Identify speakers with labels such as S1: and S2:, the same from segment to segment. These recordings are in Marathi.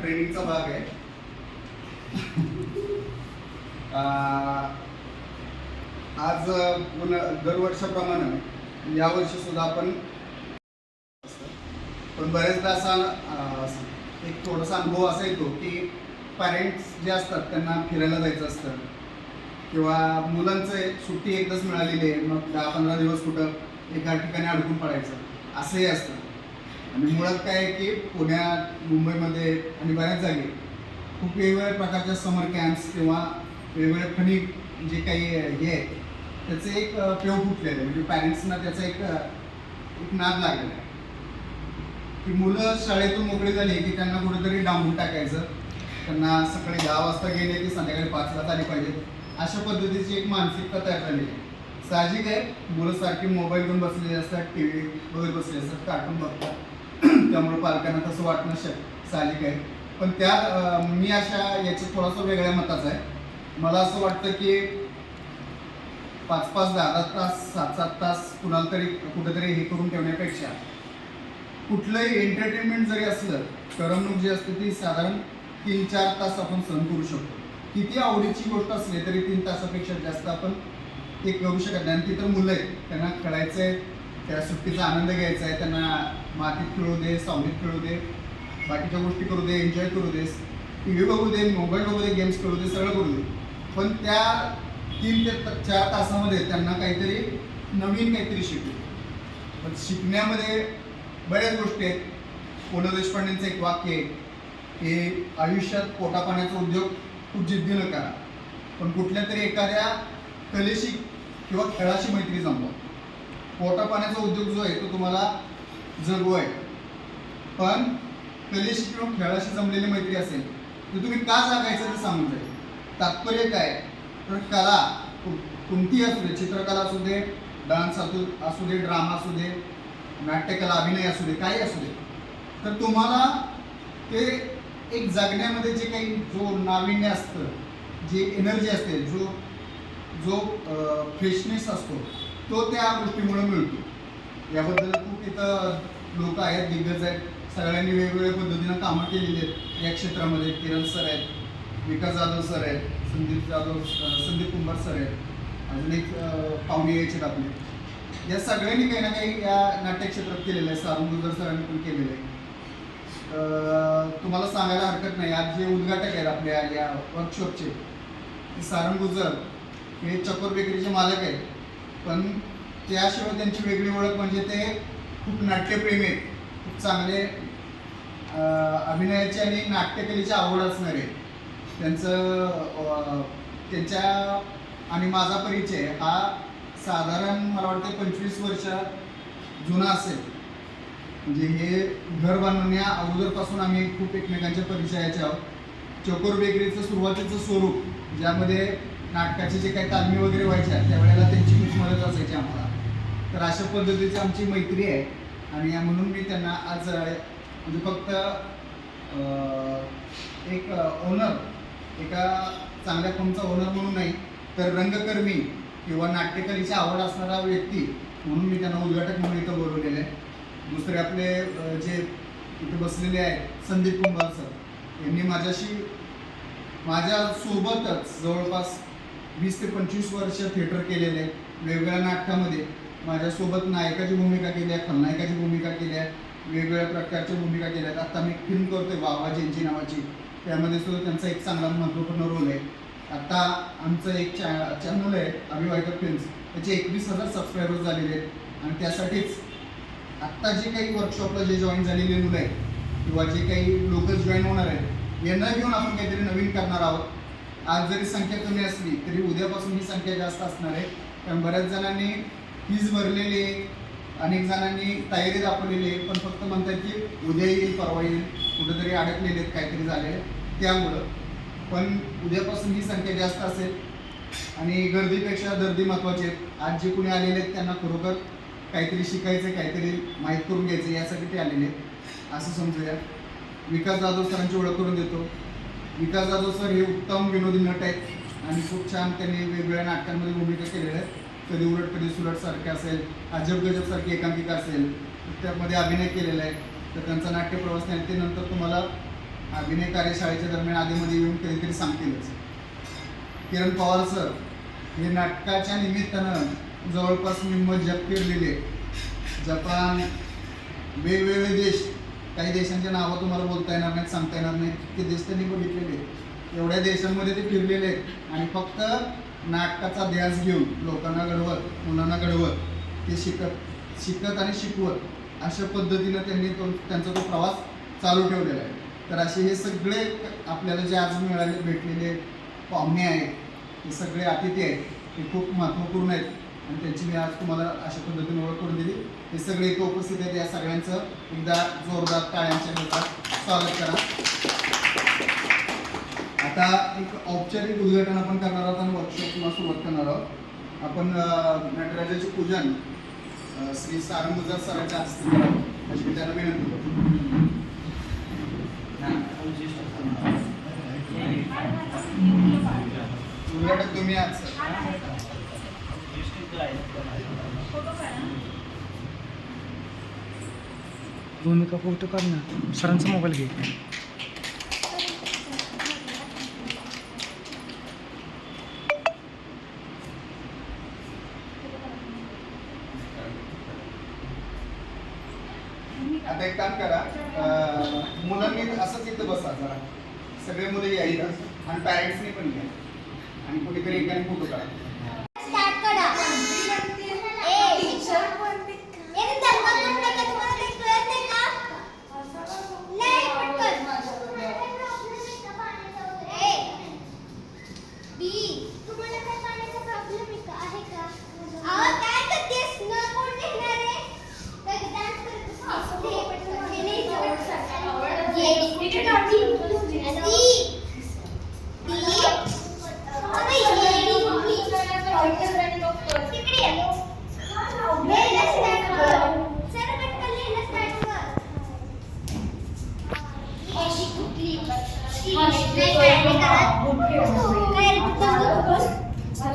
S1: ट्रेनिंगचा भाग आहे. आज दरवर्षाप्रमाणे यावर्षी सुद्धा आपण पण बरेचदा असा एक थोडासा अनुभव असा येतो की पॅरेंट्स जे असतात त्यांना फिरायला जायचं असतं किंवा मुलांचं सुट्टी एकदाच मिळालेली आहे, मग 10-15 दिवस कुठं एका ठिकाणी अडकून पडायचं असंही असतं. आणि मुळात काय आहे की पुण्यात, मुंबईमध्ये आणि बऱ्याच जागी खूप वेगवेगळ्या प्रकारच्या समर कॅम्प्स किंवा वेगवेगळे फनी जे काही हे आहेत त्याचे एक पेव फुटलेलं आहे. म्हणजे पॅरेंट्सना त्याचा एक नाद लागलेला आहे की मुलं शाळेतून मोकळी झाली की त्यांना कुठेतरी डांबून टाकायचं, त्यांना सकाळी 10 वाजता गेले की संध्याकाळी 5ला आले पाहिजे, अशा पद्धतीची एक मानसिकता तयार झालेली आहे. साहजिक आहे, मुलं सारखी मोबाईल घेऊन बसलेली असतात, टी व्ही बघत बसलेले असतात, कार्टून बघतात, त्यामुळे पालकांना तसं वाटणं साहजिक आहे. पण त्यात मी अशा याच्या थोडासा वेगळ्या मताचा आहे. मला असं वाटतं की 5-5, 10-10 तास, 7-7 तास कुणाला तरी कुठेतरी हे करून ठेवण्यापेक्षा कुठलंही एंटरटेनमेंट जरी असलं, करमणूक जी असते ती साधारण 3-4 तास आपण सहन करू शकतो. किती आवडीची गोष्ट असली तरी 3 तासापेक्षा जास्त आपण ते करू शकत नाही. आणि ती तर मुलं आहेत, त्यांना खेळायचं आहे, त्या सुट्टीचा आनंद घ्यायचा आहे, त्यांना मातीत खेळू दे, सावलीत खेळू दे, बाकीच्या गोष्टी करू दे, एन्जॉय करू दे, टी व्ही बघू दे, मोबाईल बघू दे, गेम्स खेळू दे, सगळं करू दे. पण त्या 3 ते 4 तासामध्ये त्यांना काहीतरी नवीन काहीतरी शिकू. पण शिकण्यामध्ये बऱ्याच गोष्टी आहेत. पु ल देशपांडेंचं एक वाक्य आहे की आयुष्यात पोटापाण्याचा उद्योग खूप जिद्दीनं करा, पण कुठल्या तरी एखाद्या कलेशी किंवा खेळाशी मैत्री जमवा. पोटापाण्याचा उद्योग जो आहे तो तुम्हाला जगू आहे, पण कलेशी किंवा खेळाशी जमलेली मैत्री असेल तर तुम्ही का जगायचं ते सांगून जाईल. तात्पर्य काय तर कला कोणतीही असू दे, चित्रकला असू दे, डान्स असू दे, ड्रामा असू दे, नाट्यकला, अभिनय असू दे, काही असू दे, तर तुम्हाला ते एक जगण्यामध्ये जे काही जो नाविन्य असतं, जे एनर्जी असते, जो फ्रेशनेस असतो तो त्या गोष्टीमुळे मिळतो. याबद्दल खूप इथं लोक आहेत, दिग्गज आहेत, सगळ्यांनी वेगवेगळ्या पद्धतीनं कामं केलेली आहेत या क्षेत्रामध्ये. किरण सर आहेत, विकास जाधव सर आहेत, संदीप कुंभार सर आहेत, अजून एक पाहुणे यायचे आपले. या सगळ्यांनी काही ना काही या नाट्यक्षेत्रात केलेलं आहे. सारुण गुजर सरांनी पण केलेलं आहे. तुम्हाला सांगायला हरकत नाही, आज जे उद्घाटक आहेत आपल्या या वर्कशॉपचे, सारुण गुजर हे चकोर बेकरीचे मालक आहेत. पण त्याशिवाय त्यांची वेगळी ओळख म्हणजे ते खूप नाट्यप्रेमी आहेत, खूप चांगले अभिनयाची आणि नाट्यकलेची आवड असणारे. त्यांच्या आणि माझा परिचय हा साधारण मला वाटतं 25 वर्ष जुना असेल. म्हणजे हे घर बांधण्या अगोदरपासून आम्ही खूप एकमेकांच्या परिचयाचे आहोत. चकोर बेकरीचं सुरुवातीचं स्वरूप, ज्यामध्ये नाटकाचे जे काही तालमी वगैरे व्हायच्या त्यावेळेला त्यांची खूप मदत असायची आम्हाला. तर अशा पद्धतीची आमची मैत्री आहे. आणि म्हणून मी त्यांना आज म्हणजे फक्त एक ओनर, एका चांगल्या फर्मचा ओनर म्हणून नाही, तर रंगकर्मी किंवा नाट्यकलेची आवड असणारा व्यक्ती म्हणून मी त्यांना उद्घाटक म्हणून इथं बोलवलेलं आहे. दुसरे आपले जे इथे बसलेले आहेत संदीप कुंभार सर, यांनी माझ्यासोबतच जवळपास 20 ते 25 वर्ष थिएटर केलेले आहे. वेगवेगळ्या नाटकामध्ये माझ्यासोबत नायकाची भूमिका केली आहे, खलनायकाची भूमिका केली आहे, वेगवेगळ्या प्रकारच्या भूमिका केल्या आहेत. आता मी फिल्म करतोय वावा जयंती नावाची, त्यामध्ये सुद्धा त्यांचा एक चांगला महत्त्वपूर्ण रोल आहे. आता आमचं एक चॅनल आहे अभिवायकर फिल्म्स, त्याचे 21,000 सबस्क्रायबर्स झालेले आहेत. आणि त्यासाठीच आत्ता जे काही वर्कशॉपला जे जॉईन झालेले मुलं आहेत किंवा जे काही लोक जॉईन होणार आहेत, यांना घेऊन आपण काहीतरी नवीन करणार आहोत. आज जरी संख्या कमी असली तरी उद्यापासून ही संख्या जास्त असणार आहे. कारण बऱ्याच जणांनी फीज भरलेली आहे, अनेक जणांनी तयारी दाखवलेली आहे, पण फक्त म्हणतात की उद्या येईल, परवा येईल, कुठेतरी अडकलेले आहेत, काहीतरी झालेलं त्यामुळं. पण उद्यापासून ही संख्या जास्त असेल आणि गर्दीपेक्षा दर्दी महत्त्वाची आहेत. आज जे कोणी आलेले आहेत त्यांना खरोखर काहीतरी शिकायचं, काहीतरी माहीत करून घ्यायचं, यासाठी ते आलेले आहेत असं समजूया. विकास जाधव सरांची ओळख करून देतो. विकास जाधव सर हे उत्तम विनोदी नट आहेत आणि खूप छान त्यांनी वेगवेगळ्या नाटकांमध्ये भूमिका केलेल्या आहेत. कधी उलट कधी सुलट सारखे असेल, अजब गजब सारखी एकांकिका असेल, त्यामध्ये अभिनय केलेला आहे. तर त्यांचा नाट्य प्रवास नाही ते नंतर तुम्हाला अभिनय कार्यशाळेच्या दरम्यान आधीमध्ये येऊन कधीतरी सांगतीलच. किरण पवार सर हे नाटकाच्या निमित्तानं जवळपास निम्म जग फिरलेले, जपान, वेगवेगळे देश, काही देशांची नावं तुम्हाला बोलता येणार नाहीत, सांगता येणार नाहीत, इतके देश त्यांनी बघितलेले. एवढ्या देशांमध्ये ते फिरलेले आणि फक्त नाटकाचा ध्यास घेऊन लोकांना घडवत, मुलांना घडवत, ते शिकत आणि शिकवत अशा पद्धतीनं त्यांनी त्यांचा तो प्रवास चालू ठेवलेला आहे. तर असे हे सगळे आपल्याला जे आज भेटलेले पाहुणे आहेत, हे सगळे अतिथी आहेत, हे खूप महत्त्वपूर्ण आहेत आणि त्यांची मी आज तुम्हाला अशा पद्धतीने ओळख करून दिली. हे सगळे इथं उपस्थित आहेत. या सगळ्यांचं एकदा जोरदार टाळ्यांच्या गजरात स्वागत करा. आता एक औपचारिक उद्घाटन आपण करणार आहोत आणि वर्कशॉपला सुरुवात करणार आहोत. आपण नटराजाचे पूजन श्री सारंगुजार सरांच्या हस्ते करावं अशी त्यांना विनंती करतो. उद्घाटक तुम्ही आज
S2: भूमिका फोटो काढ ना, सरांचा मोबाईल घे.
S1: आता एक काम करा, मुलांनी असंच इथं बसा जरा, सगळे मुलं यायला आणि पॅरेंट्सनी पण घ्या आणि कुठेतरी एकाने फोटो काढा.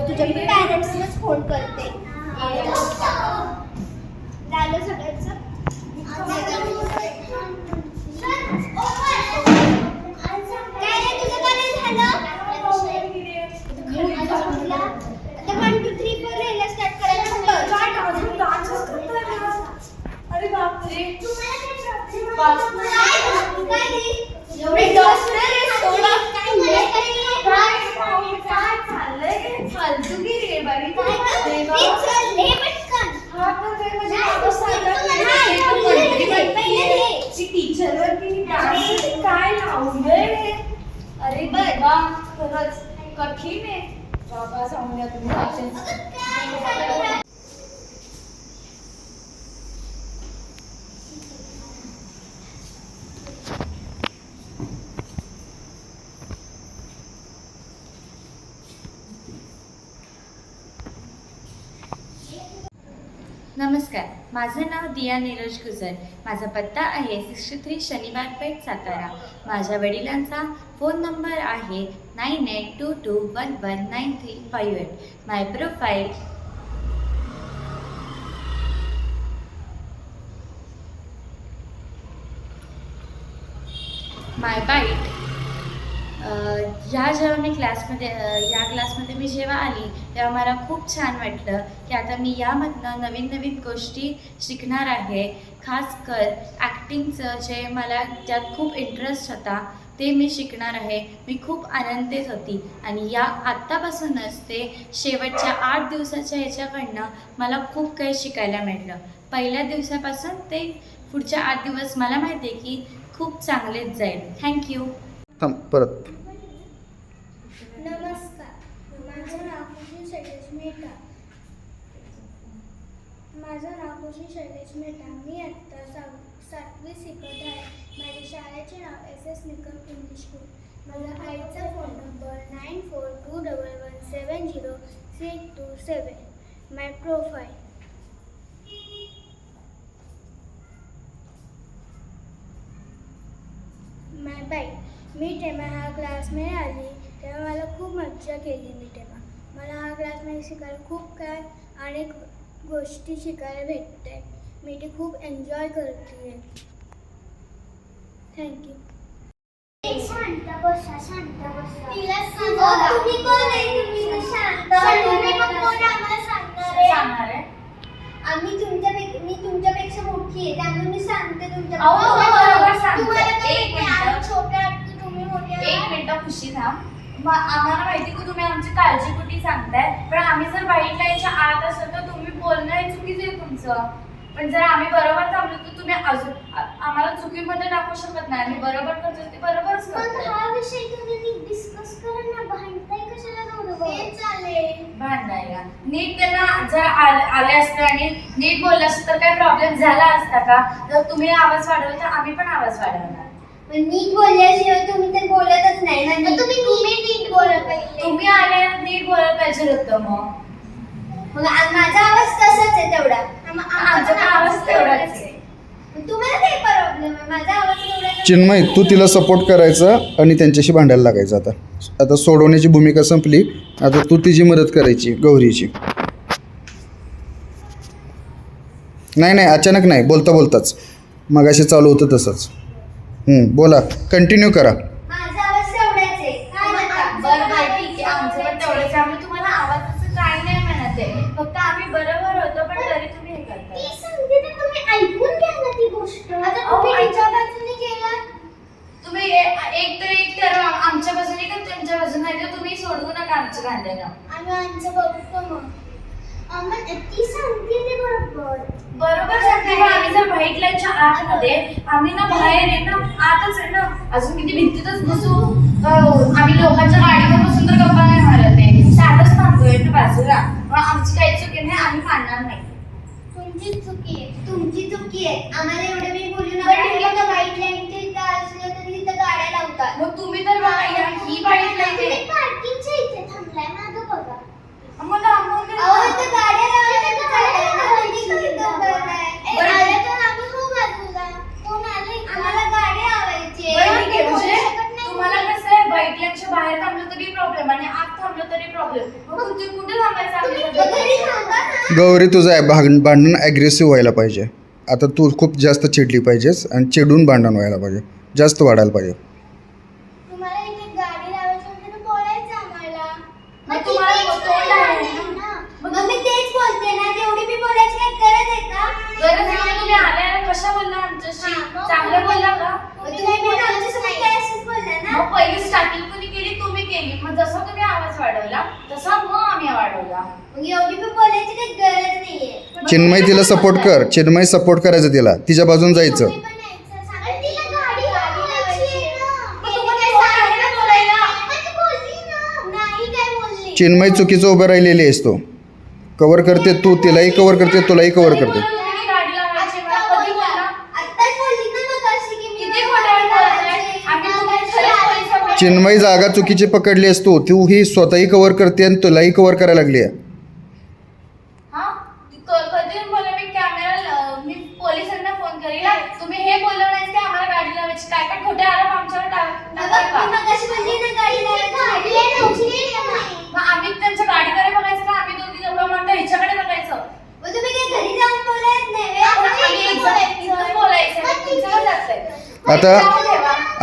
S3: तुझ्या पॅरेंट्सलाच फोन करते. झालं सगळ्यांचं. काय रे तुझं काय झालं? आता 1 2 3 4 लिहायला स्टार्ट करायचं.
S4: अरे बापरे,
S3: एवढे
S4: काय चाललंय? फालतूगिरी आहे बाई. टीचरवरती काय लावलंय? अरे बाबा, खरंच कठीण आहे बाबा. सांगूया तुम्ही.
S5: नमस्कार, माझं नाव दिया नीरज गुजर. माझा पत्ता आहे 63 शनिवार पेठ, सातारा. माझ्या वडिलांचा फोन नंबर आहे 9822119358. माय प्रोफाईल माय बाईट. जेव्हा मी या क्लासमध्ये मी जेव्हा आली तेव्हा मला खूप छान वाटलं की आता मी यामधनं नवीन नवीन गोष्टी शिकणार आहे. खास कर ॲक्टिंगचं जे मला त्यात खूप इंटरेस्ट होता ते मी शिकणार आहे. मी खूप आनंदित होती आणि या आत्तापासूनच ते शेवटच्या 8 दिवसाच्या ह्याच्याकडनं मला खूप काही शिकायला मिळालं. पहिल्या दिवसापासून ते पुढच्या 8 दिवस मला माहिती आहे की खूप चांगलेच जाईल. थँक्यू.
S1: परत
S3: नमस्कार, माझं नाव खुशी शैलेश मेहता. मी आत्ता 7वी शिकत आहे. माझ्या शाळेचे नाव SS निकम इंग्लिश स्कूल. माझ्या आईचा फोन नंबर 9421170627. माय प्रोफाईल. माय बाईट. मी तेव्हा ह्या क्लासमध्ये आली तेव्हा मला खूप मजा केली. मला हा क्लासमध्ये शिकायला खूप काय अनेक गोष्टी शिकायला भेटते. मी ते खूप एन्जॉय करते. थँक्यू. बसा, शांत बसा. तुम्ही कोण आहे? तुम्ही शांत. तुम्ही मग कोण आम्हाला सांगणार आहे?
S4: सांगणार आहे.
S3: मी तुमच्यापेक्षा मोठी आहे, त्यामुळे मी सांगते तुमच्या.
S4: अहो, बरोबर सांगते.
S3: तुम्हाला काय
S4: एक
S3: माहिती?
S4: मिनिटं.
S3: आम्ही छोटे आहात की तुम्ही मोठे आहात?
S4: एक मिनिटं खुशी थांब. आम्हाला माहिती की तुम्ही आमची काळजी कुठे सांगताय, पण आम्ही जर व्हाईट लाईनच्या आत असेल तर तुम्ही बोलणं हे चुकीचं आहे तुमचं. पण जर आम्ही बरोबर थांबलो तर तुम्ही अजून आम्हाला चुकीमध्ये टाकू शकत नाही. आम्ही बरोबर करतो ते बरोबरच
S3: पण
S4: करतो.
S3: हा विषय तुम्ही नीट डिस्कस करा ना. भांडताय कशाला दोघं? ते चालेल.
S4: भांडायला नीट त्यांना जर आले असते आणि नीट बोलले असते तर काही प्रॉब्लेम झाला असता का? जर तुम्ही आवाज वाढवला तर आम्ही पण आवाज वाढवणार.
S3: पण नीट बोलल्याशिवाय तुम्ही तर बोलतच नाही ना. तुम्ही नीट बोला पाहिजे.
S4: तुम्ही आले नीट बोलायला पाहिजे होतं. मग
S3: माझा आवाज तसाच आहे तेवढा.
S4: आमचा पण आवाज तेवढाच आहे.
S3: तुम्हाला काय प्रॉब्लेम आहे? माझा आवाज तेवढा आहे.
S1: चिन्मय, तू तिला सपोर्ट करायचा आणि त्यांच्याशी भांडायला लागायचं. आता सोडवण्याची भूमिका संपली. आता तू तिची मदत करायची, गौरीची. नाही अचानक नाही, बोलता बोलताच. मगाशी चालू होतं तसंच. बोला, कंटिन्यू करा.
S3: माझा आवाज तेवढाच आहे. काय म्हणता?
S4: बरं ठीक आहे. आमचं पण तेवढंच आहे. आम्ही तुम्हाला आवाजाचं काही नाही म्हणत आहे. फक्त आम्ही बरोबर होतो पण तरी तुम्ही हे करताय.
S3: ती सांगते तर तुम्ही ऐकून घ्या ना ती गोष्ट. आता तुम्ही तिच्या बाजूने केला.
S4: तुम्ही एक तर आमच्या बाजूने का तुमच्या बाजूने नाही तर तुम्ही सोडवू नका आमचं भांडणं.
S3: आम्ही आमचं बघतो मग. ती सांगते ते बरोबर.
S4: बरोबर सांगते. पण आम्ही जर व्हाईट लाईनच्या आतमध्ये आम्ही ना बाहेर आहे ना आतच आहे ना अजून किती भिंतीतच बसू. आम्ही लोकांच्या गाडीवर बसून तर गप्पा नाही मारत आहे. साधच थांबतोय ना बाजूला. पण आमची काही चुकी नाही. आम्ही मानणार नाही.
S3: तुमची चुकी आहे. तुमची चुकी आहे. आम्हाला एवढं मी बोलू नका. वाईट लाईनच्या इथं असलं तरी तिथं गाड्या लावतात.
S4: मग तुम्ही तर बघा ही व्हाईट लाईन आहे.
S3: पार्किंगच्या इथे थांबलाय. मागं बघा.
S4: मग आम्हाला
S3: गाड्या लावल्या तर आले तर आम्ही हो बाजूला. कोण आले? आम्हाला गाडी आवायची.
S4: बरं, ठीक आहे. म्हणजे तुम्हाला कसं आहे व्हाईट लाईनच्या बाहेर थांबलं तरी प्रॉब्लेम आणि आत थांबलं तरी प्रॉब्लेम. मग तुम्ही कुठे थांबायचं आम्ही?
S1: गौरी, तुझं आहे भांडण ॲग्रेसिव्ह व्हायला पाहिजे. आता तू खूप जास्त चिडली पाहिजेस आणि चिडून भांडण व्हायला पाहिजे, जास्त वाढायला पाहिजे.
S3: तुम्हाला इथे गाडी लावायची म्हणजे तर बोलायचं आम्हाला.
S4: मग तुम्हाला तोंड आहे ना.
S3: मग मी तेच बोलते ना. तेवढी मी बोलायची काय गरज आहे का?
S4: बरं झालं तुम्ही आल्याला कशा बोलला आमच्याशी? चांगलं बोलला का?
S3: तुम्ही पण आमच्यासोबत काय असंच बोलला ना.
S4: मग पहिली स्टार्टिंग कोणी केली? तुम्ही केली. मग जसा तुम्ही आवाज वाढवला तसा मग आम्ही वाढवला.
S3: मग एवढी पण बोलायची काही गरज नाहीये.
S1: चिन्मय, तिला सपोर्ट कर. चिन्मय, सपोर्ट करायचं तिला. तिच्या बाजून जायचं.
S3: तुम्ही पण यायचं. सांगा. तिला गाडी लावायची आहे ना.
S4: मग तुम्हाला कोण आहे ना बोलायला?
S3: पण तू बोलली ना. नाही काय बोलली.
S1: चिन्मय, चुकीचं उभं राहिलेली आहेस तू. कवर करते तू, तिलाही कवर करते, तुलाही कवर करते.
S4: तुम्ही गाडी लावायची मला कधी बोलला?
S3: आत्ताच बोलली ना मग अशी की मी
S4: किती खोटं बोलताय? आम्ही तुम्हाला खरंच पैसे भरले.
S1: चिन्मय, जागा चुकीची पकडली आहेस तू ही स्वतःही कवर करते आणि तुलाही कवर करायला लागली आहे.
S4: हा? कधी बोलला मी मी पोलिसांना फोन करेल. तुम्ही हे बोललं नाही की आम्हाला गाडी लावायची. काय पण खोटे आरोप आमच्यावर टाकताय का?
S3: मगाशी बोलली ना गाडी लावायची.
S4: मग आम्ही त्यांच्या गाडीकडे बघायचं का आम्ही दोघी गप्पा मारतो ह्याच्याकडे बघायचं?
S3: मग तुम्ही काय घरी जाऊन बोलत नाही
S4: आम्ही इथंच बोलायचं. तुमचं काय जातंय?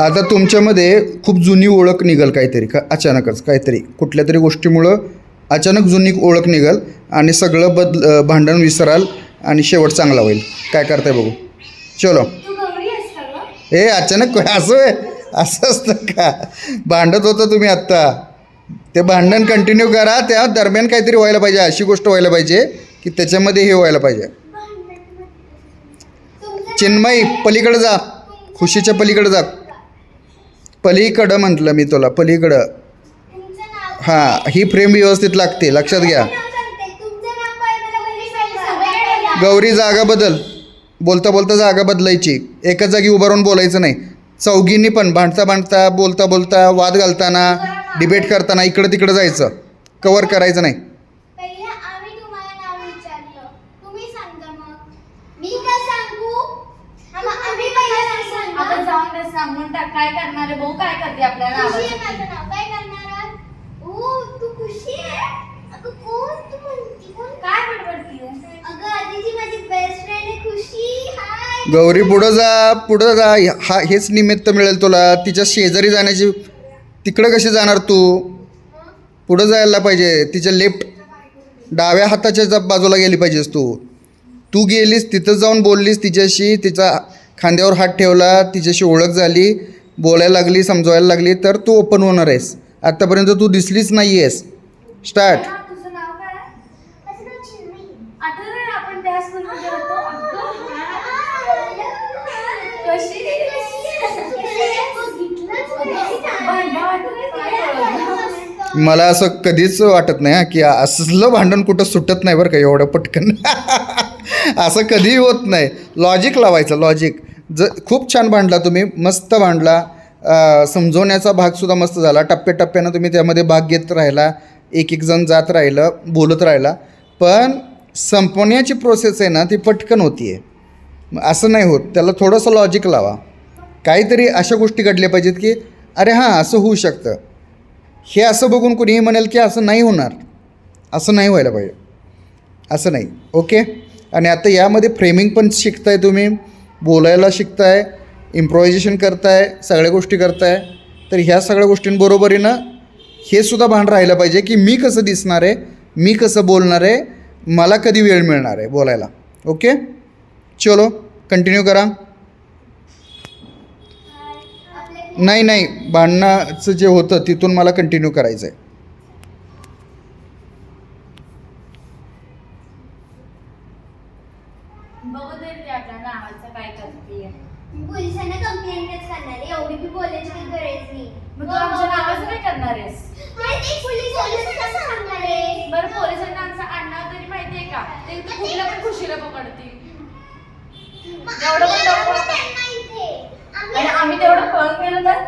S1: आता तुमच्यामध्ये खूप जुनी ओळख निघल काहीतरी का अचानकच काहीतरी कुठल्या तरी गोष्टीमुळं अचानक जुनी ओळख निघल आणि सगळं भांडण विसराल आणि शेवट चांगला होईल. काय करताय बघू. चलो.
S3: तू गौरी असता का?
S1: ए अचानक असं आहे? असं असतं का? भांडत होतं तुम्ही आत्ता. ते भांडण कंटिन्यू करा. त्या दरम्यान काहीतरी व्हायला पाहिजे. अशी गोष्ट व्हायला पाहिजे की त्याच्यामध्ये हे व्हायला पाहिजे. चिन्मय, पलीकडे जा. खुशीच्या पलीकडे जा. पलीकडं म्हटलं मी तुला, पलीकडं.
S3: तुमचं नाव
S1: हां, ही फ्रेम व्यवस्थित लागते, लक्षात घ्या.
S3: सांगते. तुमचं नाव काय मला पहिले सांगा.
S1: गौरी, जागा बदल. बोलता बोलता जागा बदलायची. एकाच जागी उभं राहून बोलायचं नाही. चौघींनी पण भांडता बोलता वाद घालताना डिबेट करताना इकडं तिकडं जायचं. कवर करायचं नाही.
S3: पहिले आम्ही तुम्हाला नाव विचारलं. तुम्ही सांगा मग. मी काय सांगू? आम्ही पहिला सांगू.
S4: आता जाऊन दे, सांगून टाक. काय करणार आहे भाऊ? काय करते आपल्याला
S3: खुशी आहे
S4: आवाज?
S3: माझं नाव. काय करणार आहात? ओ, तू खुशी आहे? अगं कोण तू म्हणती? कोण?
S4: काय बडबडतीये?
S3: अगं आधीची माझी बेस्ट फ्रेंड आहे खुशी. हाय.
S1: गौरी, पुढं जा. हेच निमित्त मिळेल तुला. तिच्या शेजारी जाण्याची तिकडं कशी जाणार तू? पुढं जायला पाहिजे, तिच्या लेफ्ट डाव्या हाताच्या बाजूला गेली पाहिजेस तू. तू गेलीस तिथं जाऊन बोललीस तिच्याशी, तिचा खांद्यावर हात ठेवला, तिच्याशी ओळख झाली, बोलायला लागली, समजवायला लागली, तर तू ओपन होणार आहेस. आत्तापर्यंत तू दिसलीच नाही आहेस. स्टार्ट.
S4: तुझं नाव काय? आठवलं आपण त्या स्कूलमध्ये होतो. कशी
S1: मला असं कधीच वाटत नाही की असलं भांडण कुठं सुटत नाही बरं का एवढं पटकन. असं कधीही होत नाही. लॉजिक लावायचं, लॉजिक. खूप छान भांडला तुम्ही, मस्त भांडला. समजवण्याचा भागसुद्धा मस्त झाला. टप्प्याटप्प्यानं तुम्ही त्यामध्ये भाग घेत राहिला, एक एक जण जात राहिलं, बोलत राहिला. पण संपवण्याची प्रोसेस आहे ना ती पटकन होती आहे. असं नाही होत, त्याला थोडंसं लॉजिक लावा. काहीतरी अशा गोष्टी घडल्या पाहिजेत की अरे हां असं होऊ शकतं. हे असं बघून कुणीही म्हणेल की असं नाही होणार, असं नाही व्हायला पाहिजे, असं नाही. ओके. आणि आता यामध्ये फ्रेमिंग पण शिकताय तुम्ही, बोलायला शिकताय, इम्प्रोव्हायझेशन करताय, सगळ्या गोष्टी करताय. तर ह्या सगळ्या गोष्टींबरोबरीनं हे सुद्धा भान राहिलं पाहिजे की मी कसं दिसणार आहे, मी कसं बोलणार आहे, मला कधी वेळ मिळणार आहे बोलायला. ओके. चलो कंटिन्यू करा. नाही भांडणाचं जे होतं तिथून मला कंटिन्यू करायचं आहे.
S4: बघू दे ते आपल्या नावाचं काय करते.
S3: पोलिसांना कंप्लेंटच करणार आहे, एवढी बी बोलायची काही गरज नाही.
S4: मग तू आमच्या नावाचं काय करणार आहेस?
S3: पोलिसांना सांगणार आहे.
S4: बरं पोलिसांना आमचं आडनाव तरी माहितीये का? ते कुठल्या पण खुशीला पकडतील. एवढं पण लवकर आणि आम्ही तेवढं पळून गेलो तर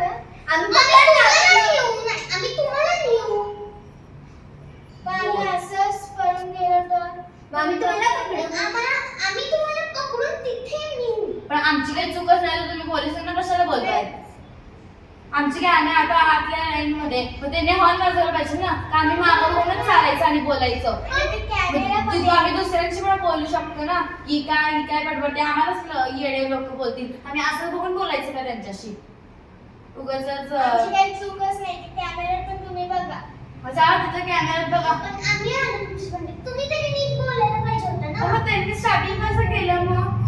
S4: पण आमची काही चूकच नाही तर तुम्ही पोलिसांना कशाला बोलताय? आमची काय, आम्ही आता आतल्या लाईन मध्ये, मग त्यांनी हॉर्न वाजवला पाहिजे ना, का आम्ही मागं बघूनच चालायचं आणि बोलायचं. तिथं आम्ही दुसऱ्यांशी पण बोलू शकतो ना की काय बडबडते, आम्हालाच येडे लोक बोलतील. आम्ही असं बघून बोलायचं का त्यांच्याशी? उगाच
S3: काही चूकच नाही. कॅमेऱ्यात पण तुम्ही बघा.
S4: जा तिथं कॅमेऱ्यात बघा.
S3: पण आम्ही तुम्ही तरी नीट बोलायला पाहिजे होतं ना.
S4: मग त्यांनी स्टार्टिंग कसं केलं?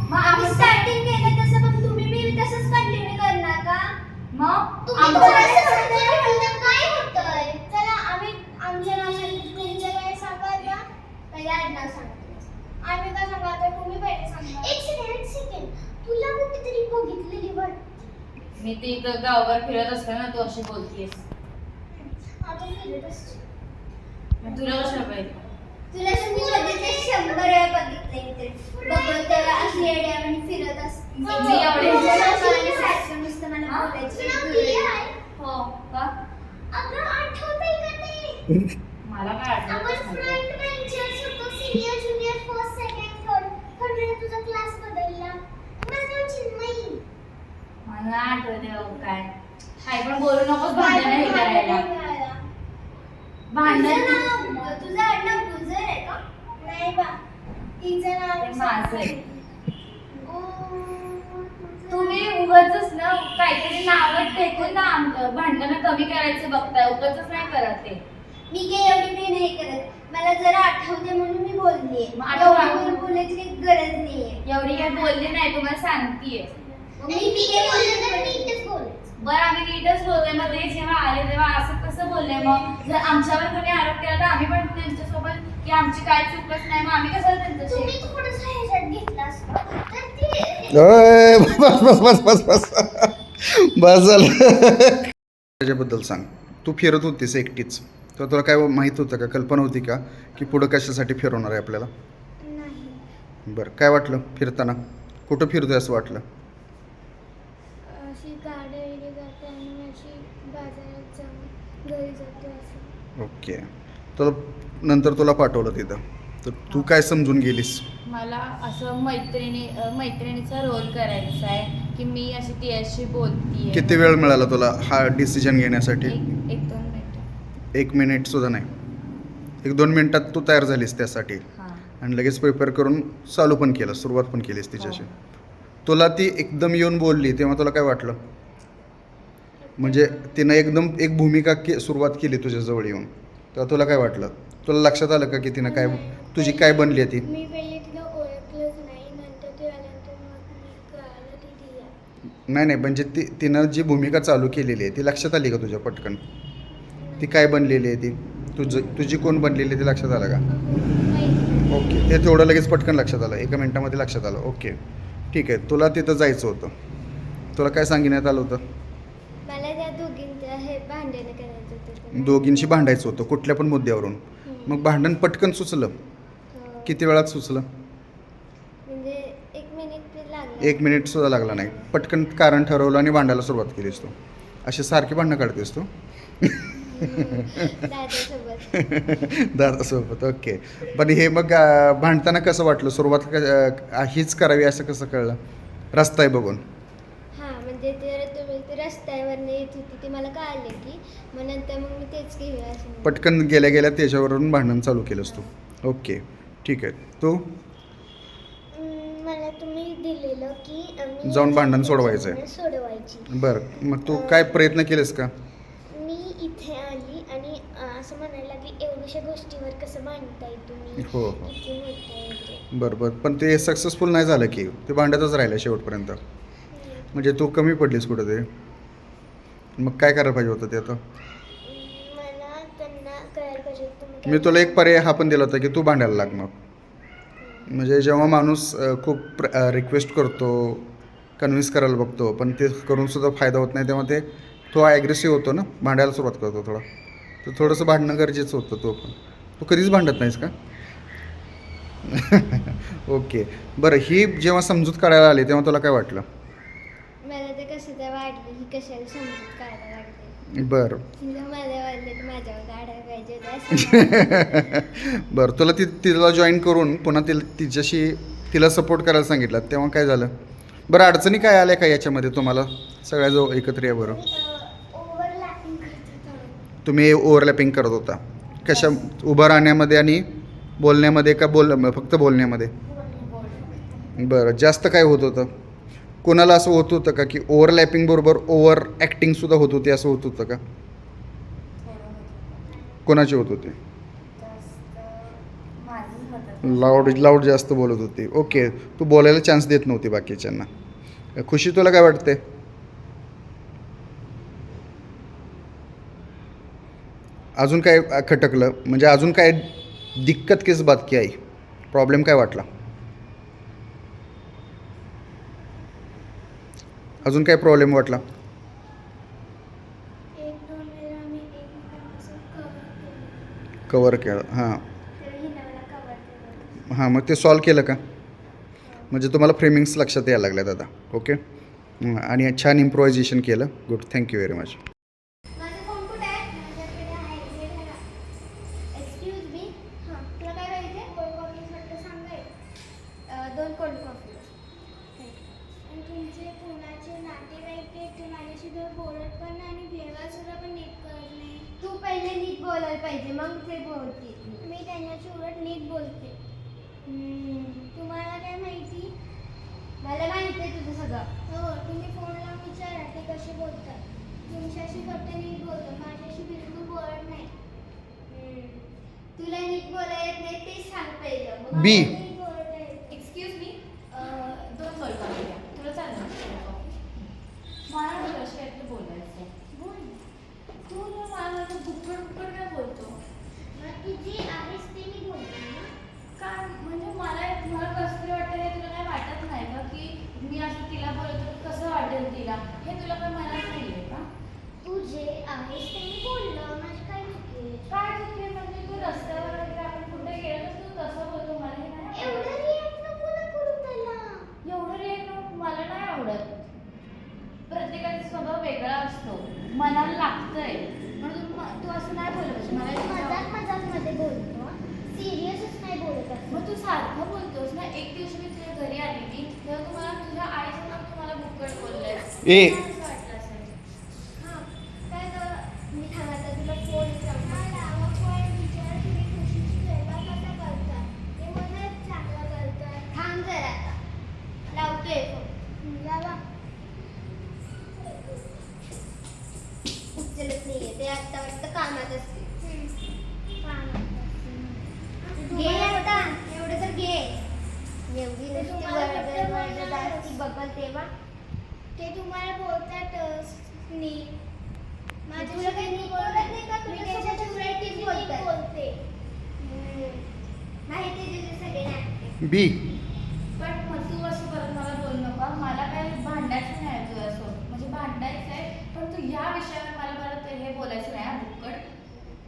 S4: मग
S3: आम्ही स्टार्टिंग केलं तसं, पण तुम्ही बी तसंच कंटिन्यू करणार का?
S4: मग
S3: काय होतंय? चला आम्ही आमच्या नावाच्या काय सांगा का पहिले आडनाव सांगा. आम्ही का सांगा आता तुम्ही पहिले सांगा. एक सेकंड तुला कुठेतरी बघितलेली वाटते.
S4: मी ती इथं गावभर फिरत असताना तू अशी बोलतीयस.
S3: आता फिरत असते.
S4: मग तुला कशाला पाहिजे?
S3: तुला मी बघितले 100 वेळा बघितले इथे. बघत तेव्हा अशी येड्या आणि फिरत असते.
S4: मी एवढे
S3: सासू नुसतं मला बोलायचं.
S4: हो का?
S3: अगं आठवतंय का ते?
S4: मला काय
S3: आपण
S4: आठवत
S3: फ्रंट बेंचर्स होतो, senior junior first second third. Third तुझा क्लास बदलला. माझं नाव चिन्मयी.
S4: मला आठवते काय काय पण बोलू नकोस. भांडण हे करायला. भांडण
S3: तुझं आडनाव गुजर आहे का? नाही बा. तिचं नाव
S4: माझं आहे. तुम्ही उगाचच ना काहीतरी नावं टेकून ना भांडणं कमी करायचं बघताय. उगाचच नाही करत ते.
S3: मी काही एवढी काही नाही करत. मला जरा आठवते म्हणून मी बोललीये.
S4: मग आठवा.
S3: एवढी बोलायची काही गरज नाहीये.
S4: एवढी काही बोलली नाही, तुम्हाला सांगतेय.
S3: मी काही बोलले तर नीटच बोलायचं.
S4: बरं आम्ही नीटच बोलतोय. मग ते जेव्हा आले तेव्हा असं कसं बोलले? मग जर आमच्यावर कोणी आरोप केला तर आम्ही पण त्यांच्यासोबत की आमची काय चूकच नाही, मग आम्ही कशाला त्यांच्याशी?
S3: तुम्ही थोडंसं ह्याच्यात घेतलास तर ते
S1: अय, बस झालं. त्याच्याबद्दल सांग. तू फिरत होतीस एकटीच, तर तुला काय माहीत होतं का, कल्पना होती का की पुढं कशासाठी फिरवणार आहे आपल्याला?
S3: नाही.
S1: बरं काय वाटलं फिरताना? कुठं फिरतोय असं वाटलं?
S3: अशी गाडी वगैरे जाते आणि मी अशी बाजारात जाऊन घरी जाते असं.
S1: ओके. तर नंतर तुला पाठवलं तिथं, तर तू काय समजून गेलीस?
S4: मला असं मैत्रिणीचा रोल करायचा आहे की मी अशी तिच्याशी बोलतीये.
S1: किती वेळ मिळाला तुला हा डिसिजन घेण्यासाठी?
S4: एक 2 मिनिट.
S1: 1 मिनिट सुद्धा नाही. 1-2 मिनिटात तू तयार झालीस त्यासाठी
S4: हां.
S1: आणि लगेच प्रिपेअर करून चालू पण केलं, सुरुवात पण केलीस तिच्याशी. तुला ती एकदम येऊन बोलली तेव्हा तुला काय वाटलं? म्हणजे तिनं एकदम एक भूमिका सुरुवात केली तुझ्याजवळ येऊन, तर तुला काय वाटलं? तुला लक्षात आलं का की तिनं काय तुझी काय बनली आहे ती?
S3: मी पहिले तिला ओळखलंच नाही, नंतर ते आल्यानंतर मग मी कळालं ती दिया.
S1: नाही म्हणजे तिनं जी भूमिका चालू केलेली आहे ती लक्षात आली का तुझ्या पटकन? ती काय बनलेली आहे ती? तुझी कोण बनलेली आहे ते लक्षात आलं का?
S3: माहिती.
S1: ओके, ते तेवढं लगेच पटकन लक्षात आलं, 1 मिनटामध्ये लक्षात आलं. ओके ठीक आहे. तुला तिथं जायचं होतं, तुला काय सांगण्यात आलं होतं?
S3: मला त्या दोघींचं हे भांडण करायचं होतं.
S1: दोघींशी भांडायचं होतं कुठल्या पण मुद्द्यावरून. मग भांडण पटकन सुचलं?
S3: हो.
S1: किती वेळात सुचलं?
S3: म्हणजे 1 मिनिट ते लागलं.
S1: 1 मिनिटसुद्धा लागला नाही, पटकन कारण ठरवलं आणि भांडायला सुरुवात केलीस तू. अशी सारखी भांडणं काढतेस तू?
S3: दादासोबत.
S1: दादासोबत. ओके, पण हे मग भांडताना कसं वाटलं? सुरुवात हीच करावी असं कसं कळलं? रस्ता आहे बघून?
S3: हां, म्हणजे तुम्ही ते रस्त्यावरनं येत होती ते मला कळालं की, मग नंतर मग मी तेच घेऊया असं म्हणलं.
S1: पटकन गेल्या गेल्या त्याच्यावरून भांडण चालू केलंस तू. ओके ठीक आहे. तू
S3: मला तुम्ही दिलेलं की मी
S1: जाऊन भांडण सोडवायचं आहे.
S3: सोडवायची.
S1: बरं, मग तू काय प्रयत्न केलेस का?
S3: मी इथे आली आणि असं म्हणायला लागली, एवढ्याशा गोष्टीवर कसं भांडताय तुम्ही,
S1: हो.
S3: किती मोठं आहे
S1: बरं बरं, पण ते सक्सेसफुल नाही झालं की ते भांडतच राहिलं शेवटपर्यंत. म्हणजे तू कमी पडलीस कुठं ते. मग काय करायला पाहिजे होतं ते आता?
S3: मला त्यांना कळायला पाहिजे तुम्ही
S1: मी तुला एक पर्याय हा पण दिला होता की तू भांडायला लाग. मग म्हणजे जेव्हा माणूस खूप रिक्वेस्ट करतो, कन्व्हिन्स करायला बघतो, पण ते करूनसुद्धा फायदा होत नाही, तेव्हा ते तो ॲग्रेसिव्ह होतो ना, भांडायला सुरुवात करतो थोडा. तर थोडंसं भांडणं गरजेचं होतं. तू कधीच भांडत नाहीस का? ओके बरं, ही जेव्हा समजूत काढायला आली तेव्हा तुला काय वाटलं?
S3: मला ते कसं तर वाटलं की कशाला समजूत काढायला लागते.
S1: बरं
S3: तिला मला वाटलं की माझ्यावर काढायला पाहिजे होतं असं.
S1: बरं, तुला तिला जॉईन करून पुन्हा तिला सपोर्ट करायला सांगितलं, तेव्हा काय झालं? बरं, अडचणी काय आल्या का याच्यामध्ये तुम्हाला सगळ्या जो एकत्र या? बरं,
S3: ओव्हरलॅपिंग करत होतो.
S1: तुम्ही ओव्हरलॅपिंग करत होता कशा? उभं राहण्यामध्ये आणि बोलण्यामध्ये का? फक्त बोलण्यामध्ये? बरं, जास्त काय होत होतं? कोणाला असं होत होतं का की ओव्हरलॅपिंग बरोबर ओव्हर ॲक्टिंगसुद्धा होत होती, असं होत होतं का? कोणाचे होत होते? लाऊड जास्त बोलत होती. ओके, तू बोलायला चान्स देत नव्हती बाकीच्यांना. खुशी, तुला काय वाटते? अजून काय खटकलं? म्हणजे अजून काय दिक्कत किस बात की आई? प्रॉब्लेम काय वाटला? अजून काय प्रॉब्लेम वाटला?
S3: 1-2 वेळा मी एकमेकांना असं कव्हर केलं.
S1: कवर केलं. हां
S3: तर हिने मला कव्हर केलं.
S1: हां, मग ते सॉल्व केलं का? म्हणजे तुम्हाला फ्रेमिंग्स लक्षात यायला लागल्यात आता. ओके, आणि छान इम्प्रोव्हायझेशन केलं. Good, thank you very much.
S3: माझा फोन कुठे आहे? माझ्याकडे आहे. हे बघा. Excuse me. हां, तुला काय पाहिजे? कोल्ड कॉफी म्हटलं सांगाय. 2 कोल्ड कॉफी. आणि तुमचे कोणाचे नातेवाईक आहेत ते माझ्याशी बोलत पण नाही आणि व्यवहारसुद्धा पण नीट करत नाही. तू पहिले नीट बोलायला पाहिजे, मग ते बोलते. मी त्यांच्याशी उलट नीट बोलते. तुम्हाला काय माहिती? मला माहिती आहे तुझं सगळं. हो, तुम्ही फोन लावून विचारा ते कसे बोलतात. तुमच्याशी फक्त नीट बोलतो, माझ्याशी बिलकुल बोलत नाही. तुला नीट बोलायला येत नाही ते सांग पहिलं.
S1: बी.
S3: नीट बोलत आहे.
S5: एक्सक्यूज मी, 2 कोल्ड कॉफी द्या. तुला चालेल ना कोल्ड कॉफी? मला तुझ्याशी काहीतरी बोलायचं आहे.
S3: बोल.
S5: तू ना मला बुक्कड काय बोलतो?
S3: मग तू जी आहेस ते मी बोलते ना.
S5: काय म्हणजे मला कसं तरी वाटतं, हे तुला काय वाटत नाही का की मी असं तिला बोलतो कसं वाटेल तिला? हे तुला काय मनात नाही आहे का?
S3: तू जे आहेस ते मी बोललं. माझी काय चुकी आहे?
S5: काय चुकले म्हणजे तू रस्त्यावर वगैरे आपण कुठे गेलो तर तू तसं बोलतो, मला हे नाही
S3: एवढं
S5: आवडत.
S3: रिॲक्ट नको ना करू त्याला.
S5: एवढं रिॲक्ट मला नाही आवडत. प्रत्येकाचा स्वभाव वेगळा असतो, मनाला लागतंय म्हणून तू असं नाही बोलत पाहिजे. मला हे नाही आवडत.
S3: मजाकमध्ये बोलतो. सिरियसच नाही बोलत असं.
S5: मग तू सारखं बोलतोस ना. एक दिवशी मी तुझ्या घरी आली मी, तेव्हा तुम्हाला तुझ्या आईचं नाव तुम्हाला बुक्कड बोललंय.
S1: ए.
S5: मला असं वाटलं असेल.
S3: हां, काय गं, मी थांबायचा तुला फोन करतो. लावा फोन, विचार तुम्ही खुशीची स्वयंपाक कसा करतात. ते मला चांगला करतात. थांब जरा आता, लावतोय फोन. लावा.
S6: ते आत्ता वाटतं कामात असते.
S3: ते
S6: घे आता एवढं तर घे. एवढी
S3: ते
S6: नुसती
S3: तुम्हाला फक्त
S6: वरडर
S3: बोलणार
S6: जास्ती बघल तेव्हा
S3: तुम्हाला बोलतातच नीट.
S6: तुला काही नीट बोलत नाही का?
S3: मी
S6: तुझ्यासोबत
S3: त्याच्याशी
S6: उलट
S3: नीट
S6: बोलतात.
S3: बोलते.
S6: माहिती तुझे सगळे नाटके.
S1: बी.
S5: पण मग तू असं परत मला बोलू नका. मला काही भांडायचं नाही तुझ्यासोबत, म्हणजे भांडायचं आहे, पण तू या विषयावर मला परत हे बोलायचं नाही हा बुक्कट.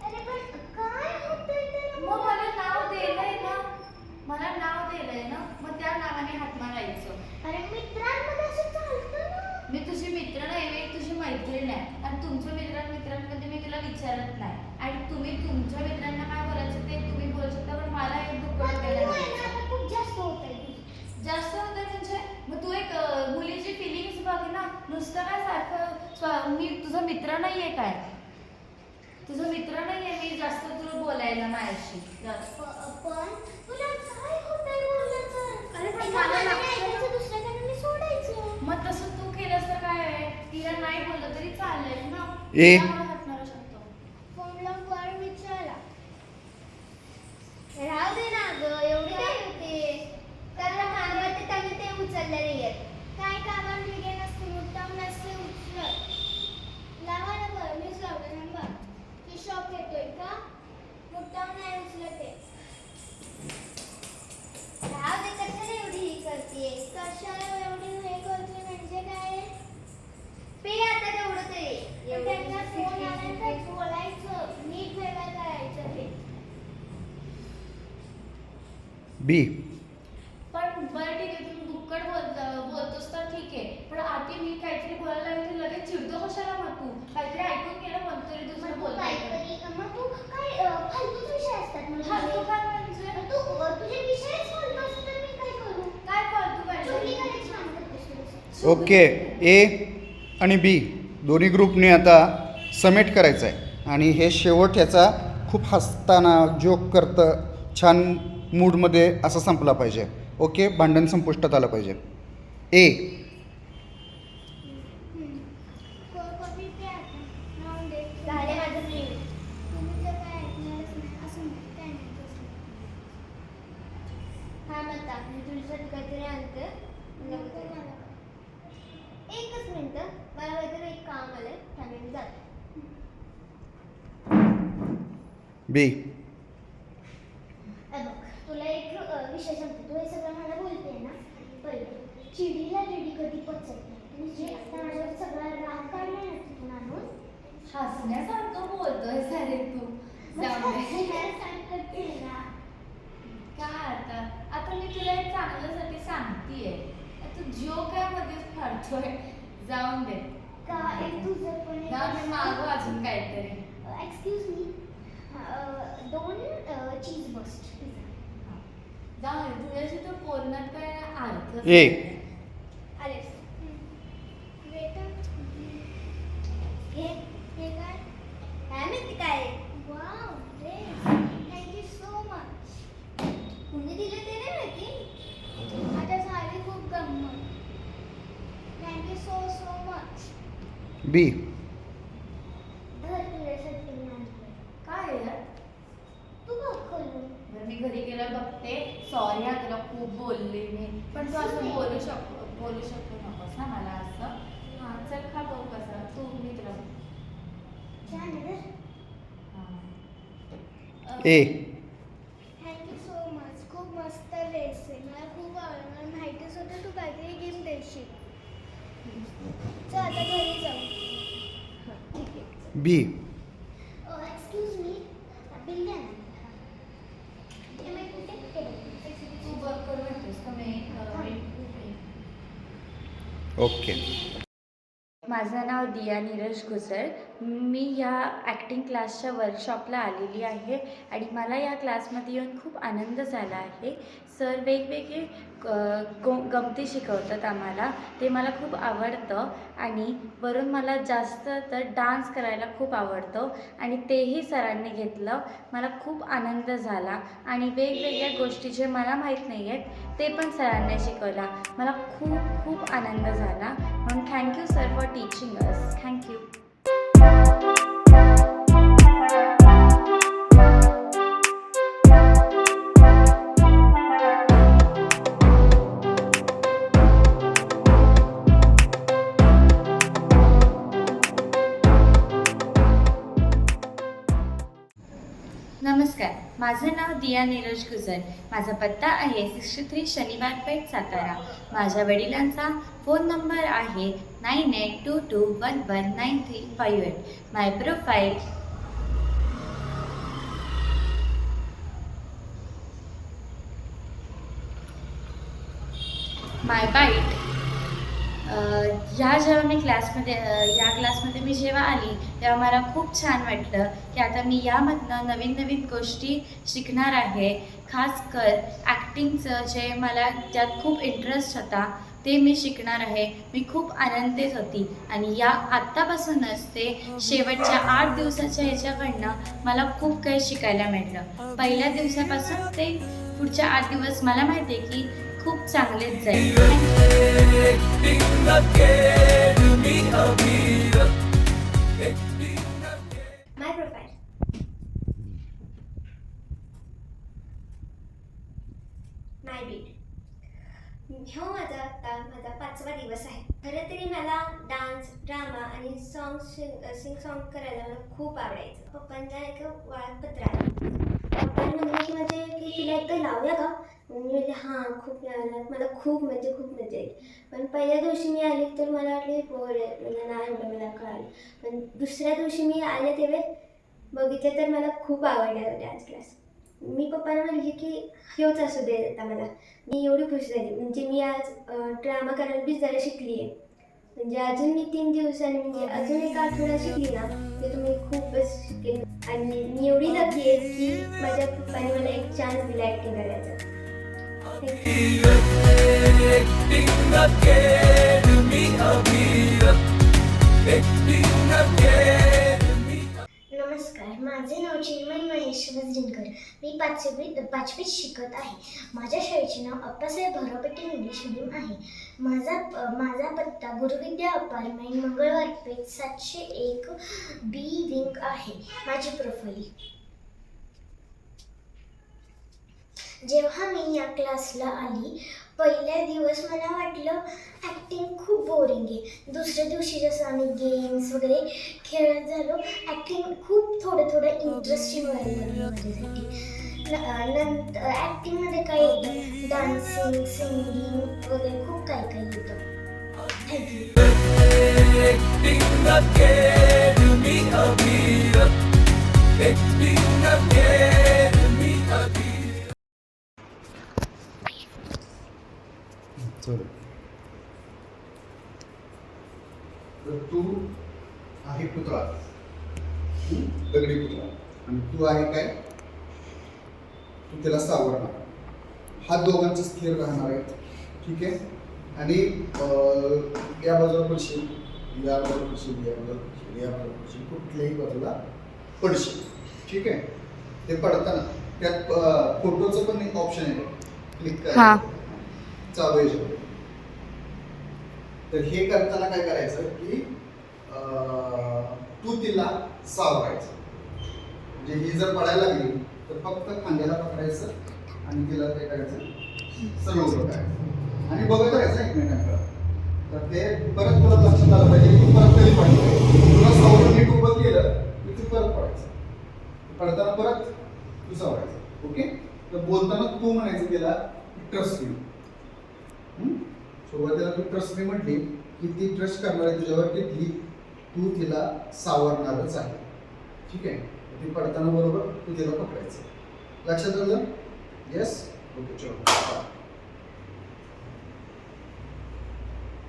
S6: अरे पण काय होतंय त्याला?
S5: मग मला नाव दिलंय ना, मला नाव दिलंय ना, मग त्या नावाने हात मारायचं.
S6: अरे मित्रांमध्ये असं चालतं ना.
S5: मी तुझी मित्र नाही, मी तुझी मैत्रीण आहे. आणि तुमच्या मित्रांमध्ये मी तुला विचारत नाही. आणि तुम्ही तुमच्या मित्रांना काय बोलायचं ते तुम्ही बोलू शकता, पण मला हे
S6: पण
S5: बुक्कट
S6: तू
S5: द्यायला
S6: आहे ना,
S5: लावायचं.
S6: आता खूप जास्त होतंय.
S5: जास्त होतं म्हणजे मग तू एक मुलीची फिलिंग्स बघ ना. नुसतं काय सारखं मी तुझा मित्र नाहीये काय? तुझा मित्र नाहीये मी जास्त तुला बोलायला माझ्याशी जास्त.
S6: पण तुला काय होतंय बोललं तर?
S5: अरे पण
S6: एका
S5: मला
S6: कानाने
S5: लागतं ना.
S6: ऐकायचं, दुसऱ्या कानाने सोडायचं.
S5: मग तसं तू केलंस तर काय आहे? तिला नाही बोललं तरी चालेल ना.
S1: ए.
S5: तिला मला हात मारू शकतो.
S3: फोन लावून वर विचारा.
S6: राहू दे ना गं, एवढी काय होते? कारण कामात ते त्यांनी ते उचलले नाहीयेत.
S3: काय कामात वेगळे नसते, मुद्दाम नसते उचलत. लावा ना बरं, मीच लावते नंबर. की शॉक येतोय का? मुद्दाम नाही उचलत आहे.
S6: राहू दे, कशाला एवढी ही करते?
S3: कशाला एवढी हे करते म्हणजे काय?
S6: पे आता तेवढं तरी.
S3: त्यांना फोन आल्यानंतर बोलायचं, नीट वेगळं करायचं ते.
S1: बी.
S5: पण बरं ठीक आहे, तुम्ही बुक्कट बोलतोस तर ठीक आहे, पण आधी मी काहीतरी बोलायला लागले तर लगेच चिडतो कशाला? मग तू काहीतरी ऐकून गेलं म्हणतो तरी दुसरं
S6: मग तू
S5: बोलतोय.
S6: काहीतरी मग तू काय फालतूच विषय असतात म्हणजे.
S5: फालतू काय म्हणजे?
S6: मग तू तुझे विषयच फालतू असतात तर मी काय करू?
S5: काय फालतू
S6: चुगली
S5: काय?
S6: करायची छान करतेस तू.
S1: ओके. ए आणि बी दोन्ही ग्रुपने आता समेट करायचं आहे आणि हे शेवट ह्याचा खूप हसताना जोक करतं छान मूडमध्ये असा संपला पाहिजे. ओके, भांडण संपुष्टात आलं पाहिजे. ए.
S3: कॉपी पे आता. राहून दे.
S6: झाले माझं प्रेम.
S3: तुम्ही तर काय ऐकणारच नाही. असं म्हणते काय नाही तसं.
S6: हा म्हणता मी तुझ्यासाठी काहीतरी आणते.
S3: नको मला.
S6: एकच मिनिट, मला काहीतरी एक काम आलंय, त्यामुळे मी जाते.
S1: बी.
S6: बघ, तुला एक विषय सांगते. तू हे सगळं मला बोलते ना, पहिलं चिडीला रेडी कधी पचत नाही. तुम्ही जे आता माझ्यावर सगळा राग काढलाय ना तिथून आणून,
S5: हसण्यासारखं बोलतोय सारे तू. जाऊदे.
S6: करते ना.
S5: काय आता मी तुला एक चांगल्यासाठी सांगतेय, तू जो काय मध्येच फाडतोय. जाऊन दे.
S6: काय तुझं पण एक-
S5: जाऊन दे, मागव अजून काहीतरी.
S6: एक्सक्यूज मी, 2 चीज बस्ट पिझ्झा.
S5: जाऊन दे, तुझ्याशी तो बोलण्यात काय अर्थ
S1: ए.
S6: आलेस.
S3: वेटर.
S6: हे
S3: हे काय?
S6: काय माहिती काय
S3: wow, dress. Thank you so much.
S6: कुणी दिलं ते नाही माहिती.
S3: आता झाली खूप गंमत. Thank you so so much.
S1: बी.
S6: धर तुझ्यासाठी मी आणलंय.
S5: काय यार?
S6: तू बघ खोलून.
S5: बरं, मी घरी गेल्यावर बघते. सॉरी हा, तुला खूप बोलले मी, पण तू असं बोलू शकतो नकोस ना मला असं. हां चल, खा बघू कसं तू. मी तुला
S6: छान आहे धर.
S5: हां.
S1: ए.
S3: Thank you so much. खूप मस्त ड्रेस आहे. मला खूप आवडला. मला माहितीच होतं तू काहीतरी गिफ्ट देशील. चल आता घरी जाऊ.
S6: ठीक आहे.
S1: बी.
S6: एक्सक्यूज मी, बिल द्या ना. कुठे
S5: तू बघ करू म्हणतोस का? मी
S1: ओके.
S5: माझं नाव दिया नीरज गुजर. मी या ॲक्टिंग क्लासच्या वर्कशॉपला आलेली आहे आणि मला या क्लासमध्ये येऊन खूप आनंद झाला आहे. सर वेगवेगळे गमती शिकवतात आम्हाला, ते मला खूप आवडतं. आणि वरून मला जास्त तर डान्स करायला खूप आवडतं आणि तेही सरांनी घेतलं. मला खूप आनंद झाला आणि वेगवेगळ्या गोष्टी जे मला माहीत नाही आहेत ते पण सरांनी शिकवला. मला खूप खूप आनंद झाला. म्हणून thank you sir for teaching us. Thank you. नमस्कार, माझं नाव दिया नीरज गुजर. माझा पत्ता आहे 63 शनिवार पेठ, सातारा. माझ्या वडिलांचा फोन नंबर आहे 9822119358. माय प्रोफाईल माय बाईट. जेव्हा मी या क्लासमध्ये मी जेव्हा आली तेव्हा मला खूप छान वाटलं की आता मी यामधनं नवीन नवीन गोष्टी शिकणार आहे. खास कर ॲक्टिंगचं जे मला त्यात खूप इंटरेस्ट होता ते मी शिकणार आहे. मी खूप आनंदित होती आणि आत्तापासूनच ते शेवटच्या 8 दिवसाच्या ह्याच्याकडनं मला खूप काही शिकायला मिळालं. पहिल्या दिवसापासून ते पुढच्या 8 दिवस मला माहिती आहे की खूप चांगलेच जाईल.
S6: माय प्रोफाईल. माय बीट. ह्यो माझा 5वा दिवस आहे. खरं तरी मला डान्स, ड्रामा आणि सिंग सॉन्ग करायला मला खूप आवडायचं. पप्पांना एक ओळखपत्र आलं. पप्पांनी म्हणलं की म्हणजे की तुला एकदा लावूया का? मी म्हणजे हां, खूप मला खूप मजा येईल. पण पहिल्या दिवशी मी आले तर मला वाटले बोर आहे, मला नाही एवढं मला कळालं. पण दुसऱ्या दिवशी मी आले तेव्हा बघितलं तर मला खूप आवडला डान्स क्लास. मी पप्पांना म्हणले की ह्योच असू दे आता मला. मी एवढी खुश झाली. म्हणजे मी आज ड्रामा करायला बी जरा शिकली आहे. म्हणजे अजून मी 3 दिवसांनी म्हणजे अजून एक आठवडा शिकली ना ते तुम्ही खूपच शिकेन. आणि मी एवढी लकी आहे की माझ्या पप्पाने मला एक चान्स दिला ॲक्टिंग करायचा. नमस्कार, माझे नाव चिन्मय महेश वजरीनकर. मी 5वीत शिकत आहे. माझ्या शाळेचे नाव अप्पासाहेब भरापेटे इंग्लिश मीडियम आहे. माझा पत्ता गुरुविद्या apartment, Mangalwar Peth 701 B wing आहे. माझी प्रोफाईल. जेव्हा मी या क्लासला आली पहिल्या दिवस मला वाटलं ॲक्टिंग खूप बोरिंग आहे. दुसऱ्या दिवशी जसं आम्ही गेम्स वगैरे खेळत झालो ॲक्टिंग खूप थोडं इंटरेस्टिंग व्हायला माझ्यासाठी. नंतर ॲक्टिंगमध्ये काय येतं, डान्सिंग, सिंगिंग वगैरे खूप काही येतं. थँक्यू.
S1: तर तू आहे पुतळा, दगडी पुतळा, आणि तू आहे काय, तू त्याला सावरणार. हा दोघांचं स्थिर राहणार आहे. ठीक आहे. आणि या बाजूला पडशील, या बाजूला पडशील, या बाजूला पडशील, या बाजूला पडशील, कुठल्याही बाजूला पडशील. ठीक आहे. ते पडताना त्यात फोटोचं पण एक ऑप्शन आहे, क्लिक करायचं चालू आहे. तर हे करताना काय करायचं की तू तिला सावरायचं. म्हणजे ही जर पडायला लागली तर फक्त खांद्याला पकडायचं आणि तिला काय करायचं, सर्व करायचं आणि बघत राहायचं एकमेकांकडे. तर ते परत लक्षात आलं पाहिजे की तू परत कधी पडलं, तुला सावरून नीट उभं केलं की तू परत पडायचं. पडताना परत तू सावरायचं. ओके. तर बोलताना तू म्हणायचं तिला ट्रस्ट मी. सुरुवातीला तू ट्रस्ट मी म्हटली की ती ट्रस्ट करणार आहे तुझ्यावर की तू तिला सावरणारच आहे. ठीक आहे. ती पडताना बरोबर तू तिला पकडायचं. लक्षात आलं? येस. ओके. चलो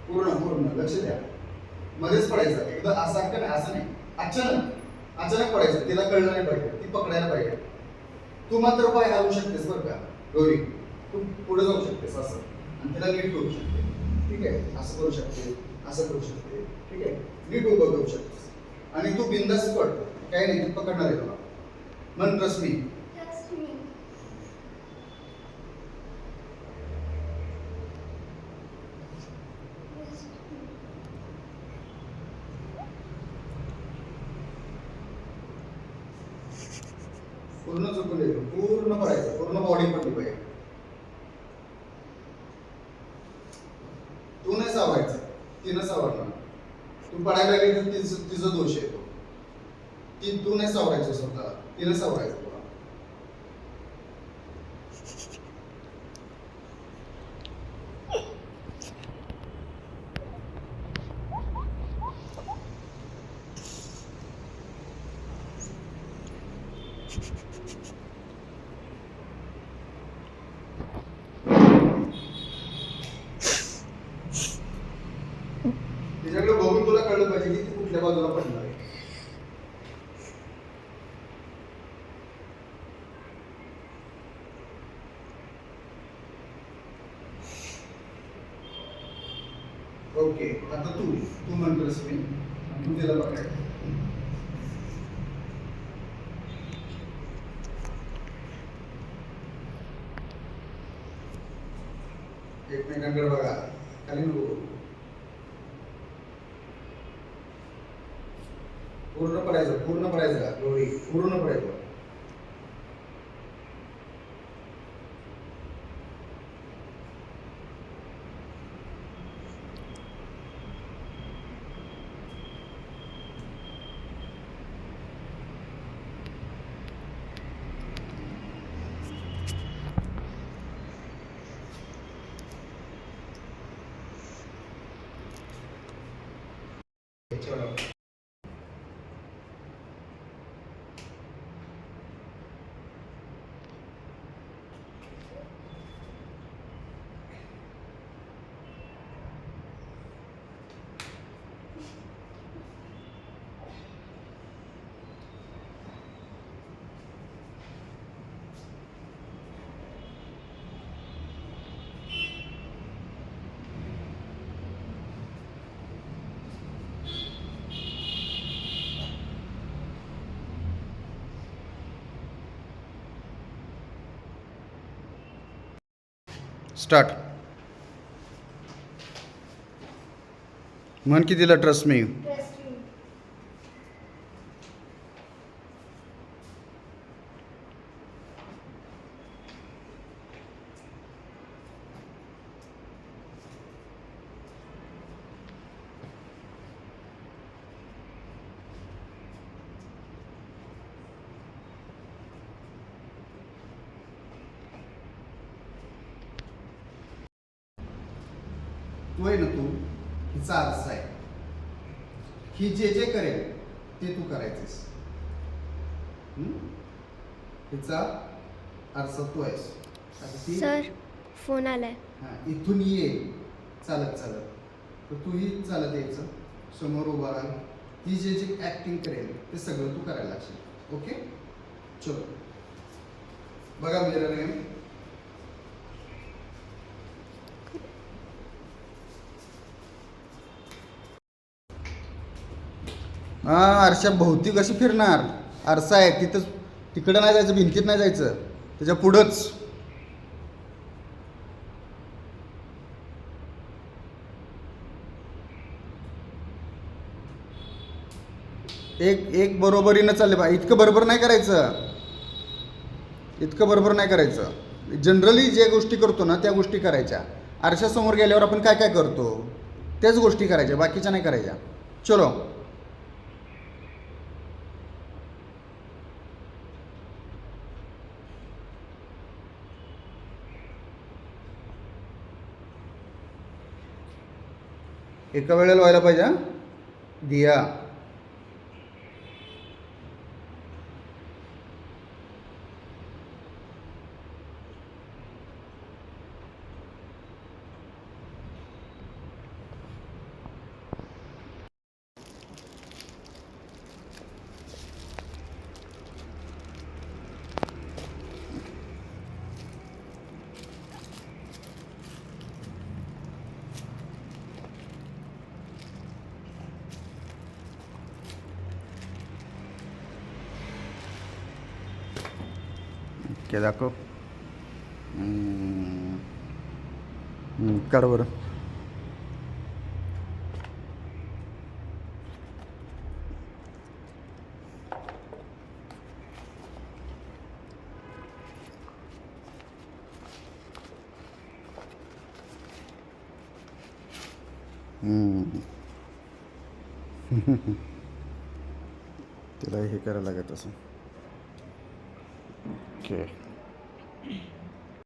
S1: पूर्ण लक्ष द्या. मध्येच पडायचं. एकदा असं का नाही, असं नाही, अचानक पडायचं. तिला कळलं नाही पाहिजे, ती पकडायला पाहिजे. तू मात्र पाय हलवू शकतेस बरं का गौरी. तू पुढे जाऊ शकतेस असं आणि तिला नीट करू शकते. ठीक आहे. असं करू शकते, असं करू शकते. ठीक आहे. नीट उभं करू शकतेस आणि तू बिंदास पड. काही नाही, तू पकडणार आहे तुला. मन ट्रस्ट मी. पूर्ण चुकून येतो, पूर्ण पडायचं, पूर्ण बॉडी पडली पाहिजे. तू नाही सावरायचं, तिनं सावरणार. तू पडायला लागली तर तिचा दोष येतो. तू नाही सावरायचं स्वतःला, तिनं सावरायचं तुला. तिच्याकडे बघून तुला कळलं पाहिजे की ती कुठल्या बाजूला पडणार आहे. ओके, आता तू म्हणतोस मी तू तिला पकड. एकमेकांकडे बघा, खाली नको. पूर्ण पडायचं का गौरी, पूर्ण पडायचं. स्टार्ट. म्हण की तिला ट्रस्ट मी.
S3: Trust me.
S1: तू आहे ना, तू हिचा आरसा आहे. ही जे जे करेल ते तू करायचंस. हिचा आरसा तू आहेस. आता ती
S6: सर फोन आलाय.
S1: इथून ये चालत चालत, तर तूही चालत यायचं, समोर उभा राहा. ती जे जे ऍक्टिंग करेल ते सगळं तू करायला लागशील. ओके, चलो. बघा मिरर आहे. आरशा भोवती कशी फिरणार? आरसा आहे तिथं, तिकडं नाही जायचं, भिंतीत नाही जायचं, त्याच्या पुढंच. एक बरोबरीनं चालले बा. इतकं बरोबर नाही करायचं, इतकं बरोबर नाही करायचं. जनरली जे गोष्टी करतो ना त्या गोष्टी करायच्या. आरशासमोर गेल्यावर आपण काय काय करतो त्याच गोष्टी करायच्या, बाकीच्या नाही करायच्या. चलो. एका वेळेला व्हायला पाहिजे. दिया क्या दाखव. काढ बरं. तिला हे करायला लागत असं. ओके.